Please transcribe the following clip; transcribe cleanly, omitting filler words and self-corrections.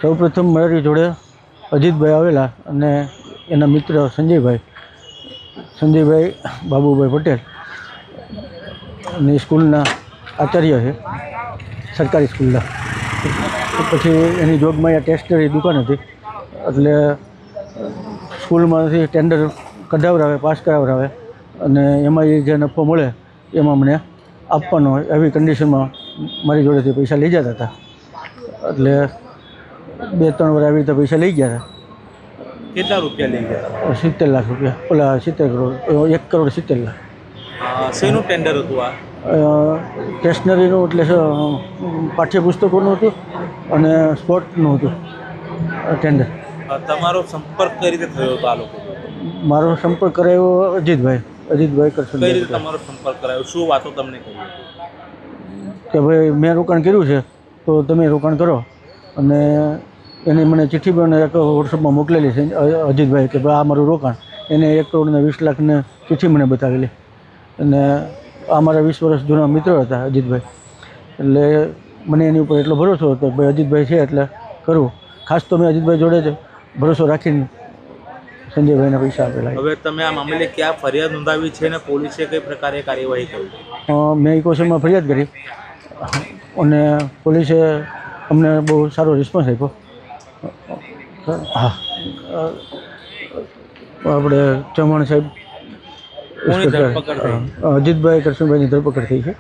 સૌપ્રથમ મારી જોડે અજીતભાઈ આવેલા અને એના મિત્ર સંજયભાઈ બાબુભાઈ પટેલ અને સ્કૂલના આચાર્ય છે, સરકારી સ્કૂલના. પછી એની જોગમાં અહીંયા ટેસ્ટરી દુકાન હતી, એટલે સ્કૂલમાંથી ટેન્ડર કઢાવરાવે, પાસ કરાવરાવે અને એમાં એ જે નફો મળે એમાં મને આપવાનો હોય એવી કન્ડિશનમાં મારી જોડેથી પૈસા લઈ જતા હતા. એટલે 2-3 વાર આવી રીતે પૈસા લઈ ગયા હતા. કેટલા રૂપિયા લઈ ગયા? 70 લાખ રૂપિયા, ઓલા 70 કરોડ, 1 કરોડ 70 લાખ. શેનું ટેન્ડર હતું આ? સ્ટેશનરીનું, એટલે પાઠ્યપુસ્તકોનું હતું અને સ્પોર્ટનું હતું ટેન્ડર. તમારો સંપર્ક કઈ રીતે થયો હતો આ લોકો? મારો સંપર્ક કરાયો અજીતભાઈ કરશન. કઈ રીતે તમારો સંપર્ક કરાયો? શું વાતો તમને કરી કે ભાઈ મેં રોકાણ કર્યું છે તો તમે રોકાણ કરો, અને એને મને ચિઠ્ઠી પણ એક વોટ્સઅપમાં મોકલેલી છે અજીતભાઈ કે ભાઈ આ મારું રોકાણ. એને 1 કરોડ ને 20 લાખને ચિઠ્ઠી મને બતાવેલી. અને આ મારા 20 વર્ષ જૂના મિત્ર હતા અજીતભાઈ, એટલે મને એની ઉપર એટલો ભરોસો હતો કે ભાઈ અજીતભાઈ છે એટલે કરવું. ખાસ તો મેં અજીતભાઈ જોડે જ ભરોસો રાખીને સંજયભાઈને પૈસા આપેલા. હવે તમે આ મામલે ક્યાં ફરિયાદ નોંધાવી છે અને પોલીસે કઈ પ્રકારે કાર્યવાહી કરી? મેં ઇકોસરમાં ફરિયાદ કરી અને પોલીસે અમને બહુ સારો રિસ્પોન્સ આપ્યો. હા, આપણે ચૌહાણ સાહેબ, અજીતભાઈ કરશનભાઈની ધરપકડ થઈ છે.